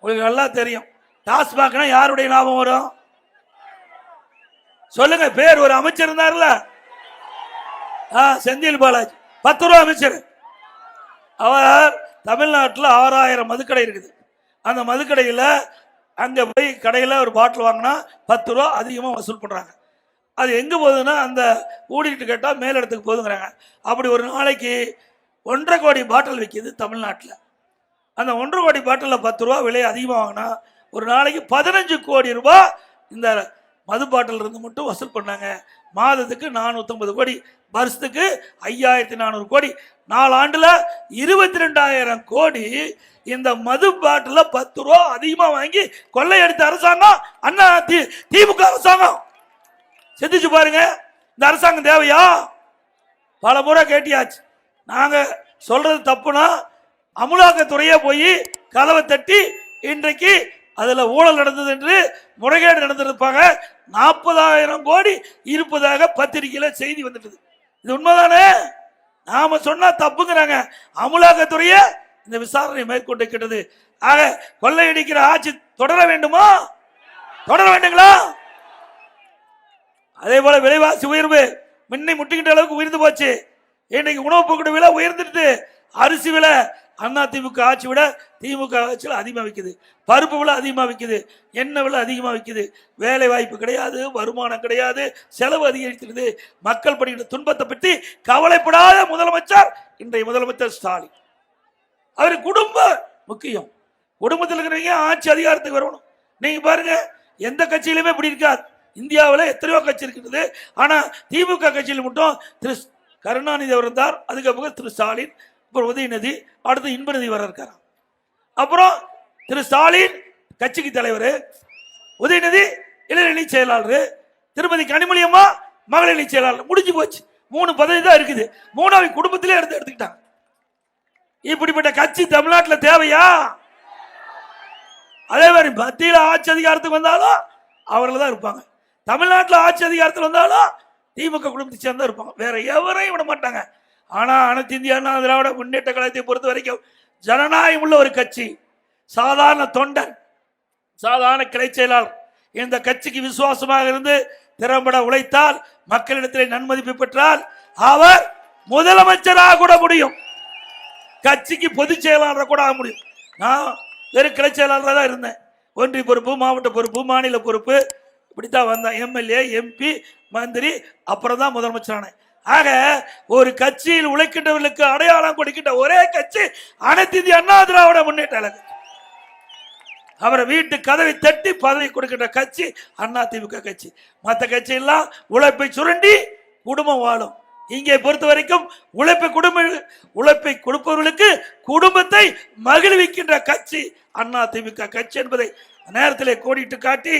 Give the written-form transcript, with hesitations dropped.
உங்களுக்கு நல்லா தெரியும். டாஸ்மாக்னா யாருடைய லாபம் வரும் சொல்லுங்க? பேர் ஒரு அமைச்சர் இருந்தார்ல, செந்தில் பாலாஜி, 10 ரூபா அமைச்சர். அவர் தமிழ்நாட்டில் 6000 மதுக்கடை இருக்குது. அந்த மதுக்கடையில் அங்கே போய் கடையில் ஒரு பாட்டில் வாங்கினா 10 ரூபா அதிகமாக வசூல் பண்ணுறாங்க. அது எங்கே போகுதுன்னா அந்த ஊடிட்டு கேட்டால் மேலிடத்துக்கு போகுதுங்கிறாங்க. அப்படி ஒரு நாளைக்கு 1.5 கோடி பாட்டில் விற்கிது தமிழ்நாட்டில். அந்த 1.5 கோடி பாட்டிலில் 10 ரூபா விலை அதிகமாக வாங்கினா ஒரு நாளைக்கு 15 கோடி ரூபாய் இந்த மது பாட்டில் இருந்து மட்டும் வசூல் பண்ணாங்க. மாதத்துக்கு 450 கோடி, வருஷத்துக்கு 5400 கோடி, 4 ஆண்டுல 22,000 கோடி இந்த மது பாட்டில 10 ரூபா அதிகமா வாங்கி கொள்ளையடித்த அரசாங்கம் அண்ணா திமுக அரசாங்கம். சிந்திச்சு பாருங்க, இந்த அரசாங்கம் தேவையா? பல முறை கேட்டியாச்சு. நாங்க சொல்றது தப்புனா அமலாக்கத்துறையே போய் கதவை தட்டி இன்றைக்கு அதுல ஊழல் நடந்தது என்று முறைகேடு நடந்திருப்பாங்க, 40,000 கோடி இருப்பதாக பத்திரிகையில செய்தி வந்துட்டது. இது உண்மைதானே? நாம சொன்னா தப்புங்கிறாங்க. அமலாக்கத்துறையே இந்த விசாரணை மேற்கொண்டு கேட்டது. ஆக கொள்ளையடிக்கிற ஆட்சி தொடர வேண்டுமா? தொடர வேண்டுங்களா? அதே போல விலைவாசி உயர்வு முன்னை முட்டுகின்ற அளவுக்கு உயர்ந்து போச்சு. இன்னைக்கு உணவு பொருட்கள் விலை உயர்ந்துட்டு, அரிசி விலை அண்ணா திமுக ஆட்சி விட திமுக ஆட்சியில் அதிகமாக விற்குது, பருப்பு விலை அதிகமாக விற்குது, எண்ணெய் விலை அதிகமாக விற்குது. வேலை வாய்ப்பு கிடையாது, வருமானம் கிடையாது, செலவு அதிகரிக்கிறது. மக்கள் படுகின்ற துன்பத்தை பற்றி கவலைப்படாத முதலமைச்சர் இன்றைய முதலமைச்சர் ஸ்டாலின். அவர் குடும்பம் முக்கியம். குடும்பத்தில் இருக்கிறவங்க ஆட்சி அதிகாரத்துக்கு வரணும். நீங்க பாருங்க, எந்த கட்சியிலுமே இப்படி இருக்காது. இந்தியாவில் எத்தனையோ கட்சி இருக்கிறது. ஆனா திமுக கட்சியில் மட்டும் திரு கருணாநிதி அவர் இருந்தார், அதுக்கப்புறம் திரு ஸ்டாலின், அப்புறம் உதயநிதி, அடுத்து இன்பநிதி வர இருக்கார். அப்புறம் திரு ஸ்டாலின் கட்சிக்கு தலைவர், உதயநிதி இளைஞரணி செயலாளர், திருமதி கனிமொழி அம்மா மகளிரணி செயலாளர். முடிஞ்சு போச்சு. 3 பதவி தான் இருக்குது. 3வது குடும்பத்திலே எடுத்துக்கிட்டாங்க. இப்படிப்பட்ட கட்சி தமிழ்நாட்டில் தேவையா? அதே மாதிரி மத்தியில் ஆட்சி அதிகாரத்துக்கு வந்தாலும் அவர்கள் தான் இருப்பாங்க. தமிழ்நாட்டில் ஆட்சி அதிகாரத்தில் வந்தாலும் திமுக குடும்பத்தை சேர்ந்தா இருப்பாங்க, வேற எவரையும் விட மாட்டாங்க. ஆனா அனைத்து இந்திய அண்ணா திராவிட முன்னேற்ற கழகத்தை பொறுத்த வரைக்கும் ஜனநாயகம் உள்ள ஒரு கட்சி. சாதாரண தொண்டன், சாதாரண கிளை செயலாளர் இந்த கட்சிக்கு விசுவாசமாக இருந்து திறம்பட உழைத்தால், மக்களிடத்திலே நன்மதிப்பு பெற்றால் அவர் முதலமைச்சராக கூட முடியும், கட்சிக்கு பொதுச் செயலாளராக கூட ஆக முடியும். நான் வெறும் கிளை செயலாளராக தான் இருந்தேன். ஒன்றிய பொறுப்பு, மாவட்ட பொறுப்பு, மாநில பொறுப்பு, இப்படித்தான் வந்தேன். எம்எல்ஏ, எம்பி, மந்திரி, அப்புறம் தான் முதலமைச்சரான. ஆக ஒரு கட்சியில் உழைக்கின்றவர்களுக்கு அடையாளம் கொடுக்கின்ற ஒரே கட்சி அனைத்து இந்திய அண்ணா திராவிட முன்னேற்ற கழகம். அவரை வீட்டு கதவை தட்டி பதவி கொடுக்கின்ற கட்சி அண்ணா திமுக கட்சி. மற்ற கட்சி எல்லாம் உழைப்பை சுரண்டி குடும்பம் வாழும். இங்கே பொறுத்த வரைக்கும் உழைப்பை கொடுப்பவர்களுக்கு குடும்பத்தை மகிழ்விக்கின்ற கட்சி அண்ணா திமுக கட்சி என்பதை நேரத்திலே கோடிட்டு காட்டி